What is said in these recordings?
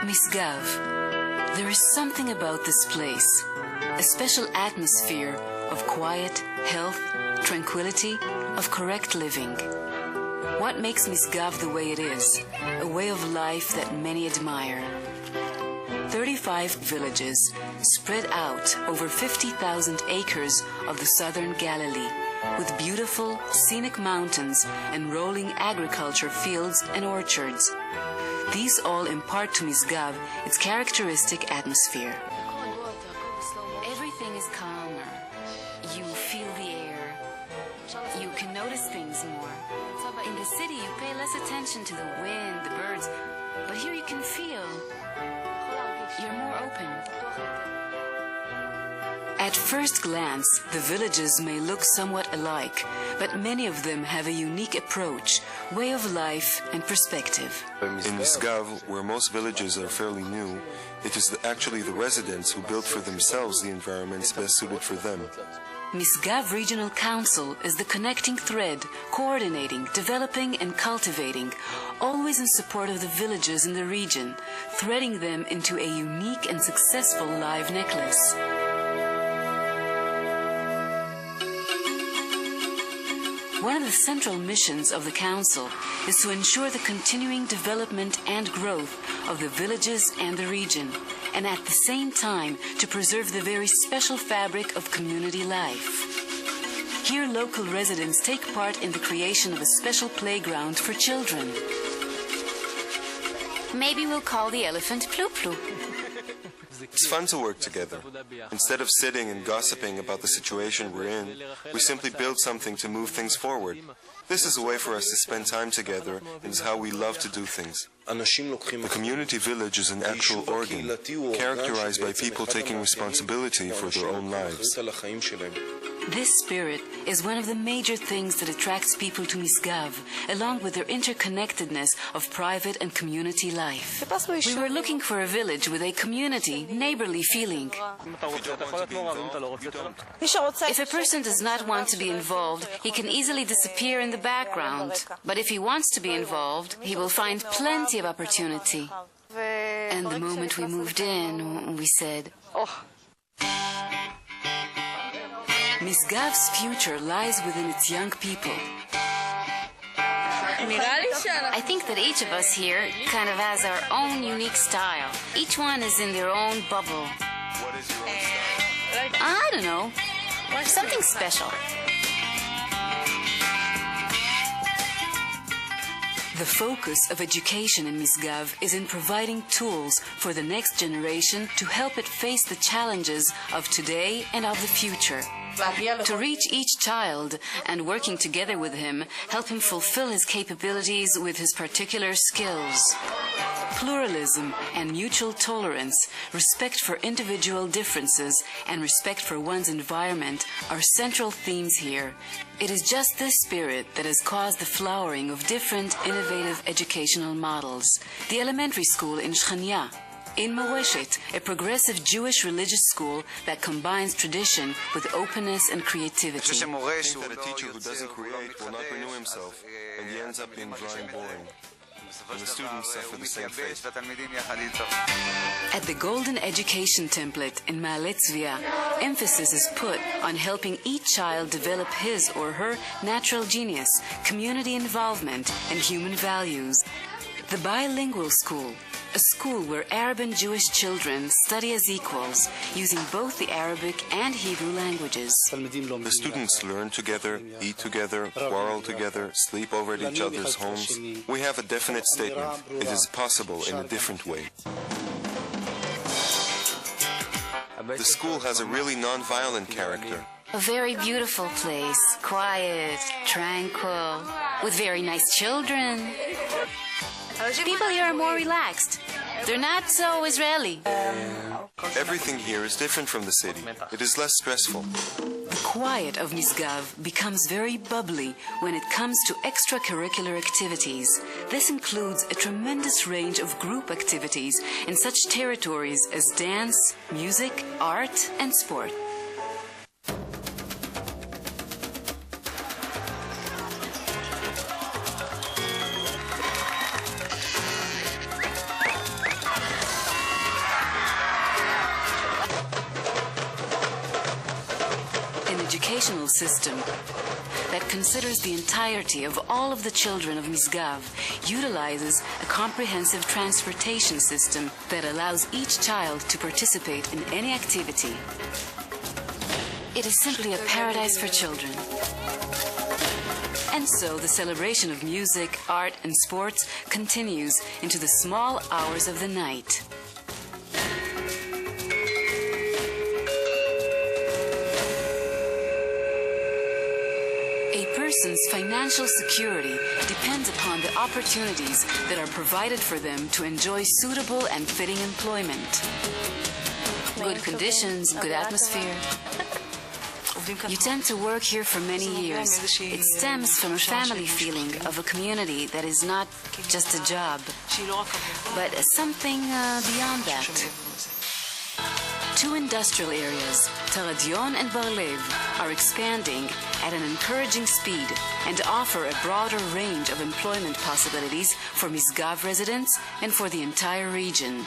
Misgav. There is something about this place, a special atmosphere of quiet, health, tranquility, of correct living. What makes Misgav the way it is? A way of life that many admire. 35 villages spread out over 50,000 acres of the southern Galilee, with beautiful, scenic mountains and rolling agriculture fields and orchards. These all impart to Misgav its characteristic atmosphere. Everything is calmer. You feel the air. You can notice things more. In the city, you pay less attention to the wind, the birds, but here you can feel. You're more open. At first glance, the villages may look somewhat alike, but many of them have a unique approach, way of life, and perspective. In Misgav, where most villages are fairly new, it is actually the residents who build for themselves the environments best suited for them. Misgav Regional Council is the connecting thread, coordinating, developing, and cultivating, always in support of the villages in the region, threading them into a unique and successful live necklace. One of the central missions of the Council is to ensure the continuing development and growth of the villages and the region, and at the same time to preserve the very special fabric of community life. Here local residents take part in the creation of a special playground for children. Maybe we'll call the elephant Plu Plu. It's fun to work together. Instead of sitting and gossiping about the situation we're in, we simply build something to move things forward. This is a way for us to spend time together, and is how we love to do things. The community village is an actual organ, characterized by people taking responsibility for their own lives. This spirit is one of the major things that attracts people to Misgav, along with their interconnectedness of private and community life. We were looking for a village with a community, neighborly feeling. If a person does not want to be involved, he can easily disappear in the background. But if he wants to be involved, he will find plenty of opportunity. And the moment we moved in, we said, Misgav's future lies within its young people. I think that each of us here kind of has our own unique style. Each one is in their own bubble. What is your own style? I don't know. Something special. The focus of education in Misgav is in providing tools for the next generation to help it face the challenges of today and of the future. To reach each child and working together with him, help him fulfill his capabilities with his particular skills. Pluralism and mutual tolerance, respect for individual differences, and respect for one's environment are central themes here. It is just this spirit that has caused the flowering of different innovative educational models. The elementary school in Shchania, in Moreshet, a progressive Jewish religious school that combines tradition with openness and creativity. I think that a teacher who doesn't create will not renew himself, and he ends up being dry and boring. And the students suffer the same fate. At the Golden Education Template in Ma'ale Tzvia, emphasis is put on helping each child develop his or her natural genius, community involvement, and human values. The Bilingual School, a school where Arab and Jewish children study as equals, using both the Arabic and Hebrew languages. The students learn together, eat together, quarrel together, sleep over at each other's homes. We have a definite statement. It is possible in a different way. The school has a really non-violent character. A very beautiful place, quiet, tranquil, with very nice children. People here are more relaxed. They're not so Israeli. Everything here is different from the city. It is less stressful. The quiet of Misgav becomes very bubbly when it comes to extracurricular activities. This includes a tremendous range of group activities in such territories as dance, music, art, and sport. educational system that considers the entirety of all of the children of Misgav utilizes a comprehensive transportation system that allows each child to participate in any activity. It is simply a paradise for children. And so the celebration of music, art, and sports continues into the small hours of the night. A person's financial security depends upon the opportunities that are provided for them to enjoy suitable and fitting employment. Good conditions, good atmosphere. You tend to work here for many years. It stems from a family feeling of a community that is not just a job, but something beyond that. Two industrial areas, Taradion and Bar-Lev, are expanding at an encouraging speed and offer a broader range of employment possibilities for Misgav residents and for the entire region.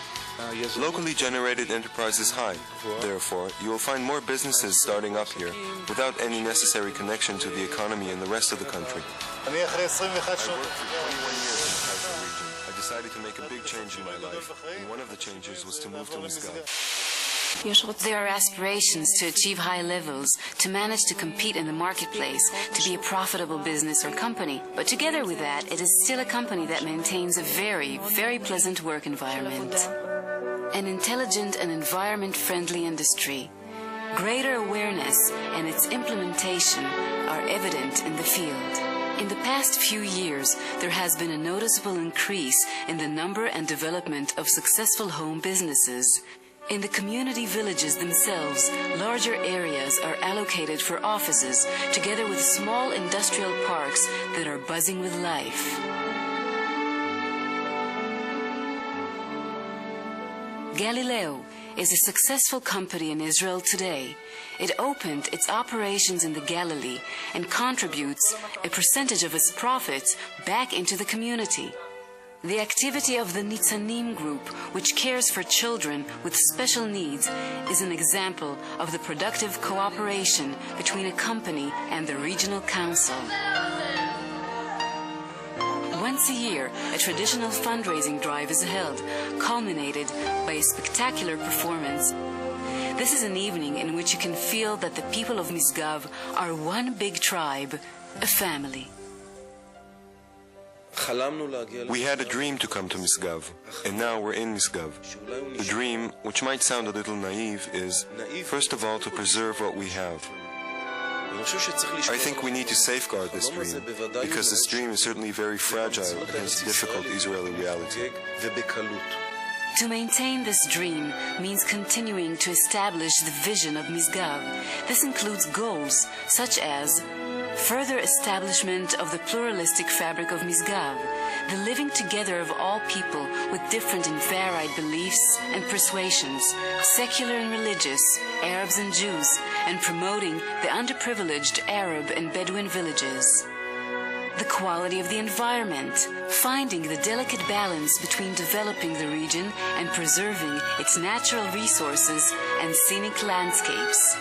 Locally generated enterprise is high. Therefore, you will find more businesses starting up here without any necessary connection to the economy in the rest of the country. I worked for 21 years in the Haifa region. I decided to make a big change in my life, and one of the changes was to move to Misgav. There are aspirations to achieve high levels, to manage to compete in the marketplace, to be a profitable business or company. But together with that, it is still a company that maintains a very, very pleasant work environment. An intelligent and environment-friendly industry. Greater awareness and its implementation are evident in the field. In the past few years, there has been a noticeable increase in the number and development of successful home businesses. In the community villages themselves, larger areas are allocated for offices, together with small industrial parks that are buzzing with life. Galileo is a successful company in Israel today. It opened its operations in the Galilee and contributes a percentage of its profits back into the community. The activity of the Nitzanim group, which cares for children with special needs, is an example of the productive cooperation between a company and the regional council. Once a year, a traditional fundraising drive is held, culminated by a spectacular performance. This is an evening in which you can feel that the people of Misgav are one big tribe, a family. We had a dream to come to Misgav, and now we're in Misgav. The dream, which might sound a little naive, is, first of all, to preserve what we have. I think we need to safeguard this dream, because this dream is certainly very fragile against difficult Israeli reality. To maintain this dream means continuing to establish the vision of Misgav. This includes goals such as further establishment of the pluralistic fabric of Misgav, the living together of all people with different and varied beliefs and persuasions, secular and religious, Arabs and Jews, and promoting the underprivileged Arab and Bedouin villages. The quality of the environment, finding the delicate balance between developing the region and preserving its natural resources and scenic landscapes.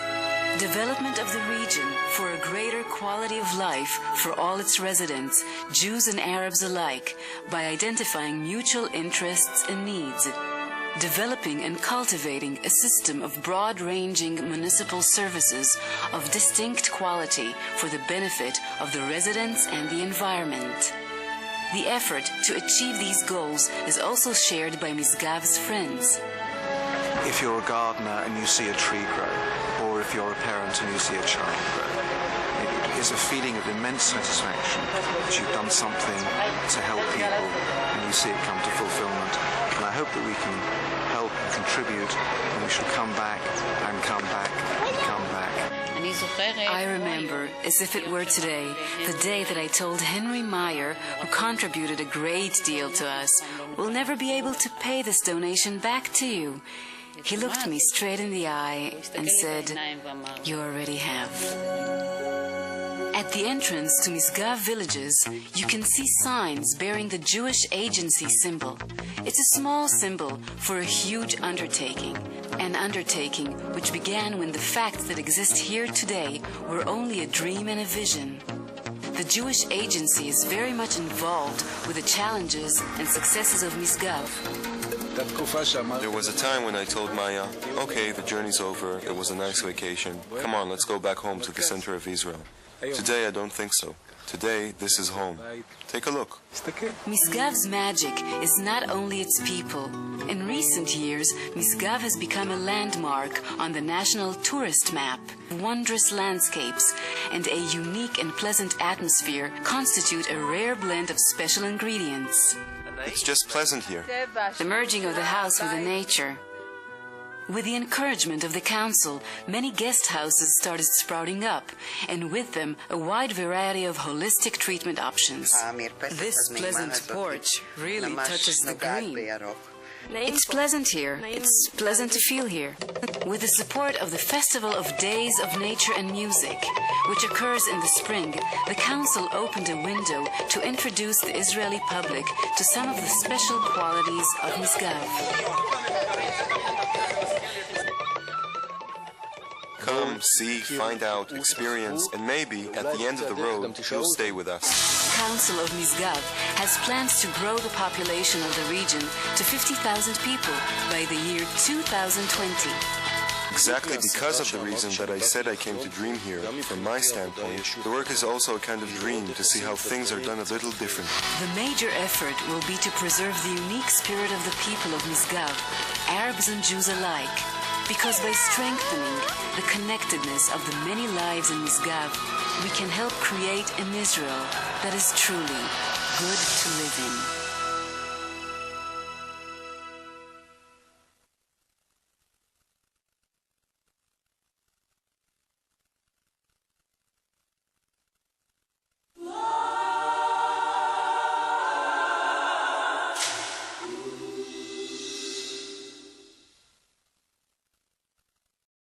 Development of the region for a greater quality of life for all its residents, Jews and Arabs alike, by identifying mutual interests and needs. Developing and cultivating a system of broad-ranging municipal services of distinct quality for the benefit of the residents and the environment. The effort to achieve these goals is also shared by Misgav's friends. If you're a gardener and you see a tree grow, or if you're a parent and you see a child grow, it is a feeling of immense satisfaction that you've done something to help people and you see it come to fulfillment. And I hope that we can help and contribute, and we shall come back and come back and come back. I remember, as if it were today, the day that I told Henry Meyer, who contributed a great deal to us, "We'll never be able to pay this donation back to you." He looked me straight in the eye and said, "You already have." At the entrance to Misgav villages, you can see signs bearing the Jewish agency symbol. It's a small symbol for a huge undertaking. An undertaking which began when the facts that exist here today were only a dream and a vision. The Jewish Agency is very much involved with the challenges and successes of Misgav. There was a time when I told Maya, okay, the journey's over, it was a nice vacation. Come on, let's go back home to the center of Israel. Today I don't think so. Today, this is home. Take a look. Misgav's magic is not only its people. In recent years, Misgav has become a landmark on the national tourist map. Wondrous landscapes and a unique and pleasant atmosphere constitute a rare blend of special ingredients. It's just pleasant here. The merging of the house with the nature. With the encouragement of the council, many guest houses started sprouting up, and with them a wide variety of holistic treatment options. This pleasant porch really touches the green. It's pleasant here. It's pleasant to feel here. With the support of the Festival of Days of Nature and Music, which occurs in the spring, the council opened a window to introduce the Israeli public to some of the special qualities of Misgav. Come, see, find out, experience, and maybe, at the end of the road, you'll stay with us. The Council of Misgav has plans to grow the population of the region to 50,000 people by the year 2020. Exactly because of the reason that I said I came to dream here, from my standpoint, the work is also a kind of dream to see how things are done a little differently. The major effort will be to preserve the unique spirit of the people of Misgav, Arabs and Jews alike. Because by strengthening the connectedness of the many lives in Misgav, we can help create an Israel that is truly good to live in.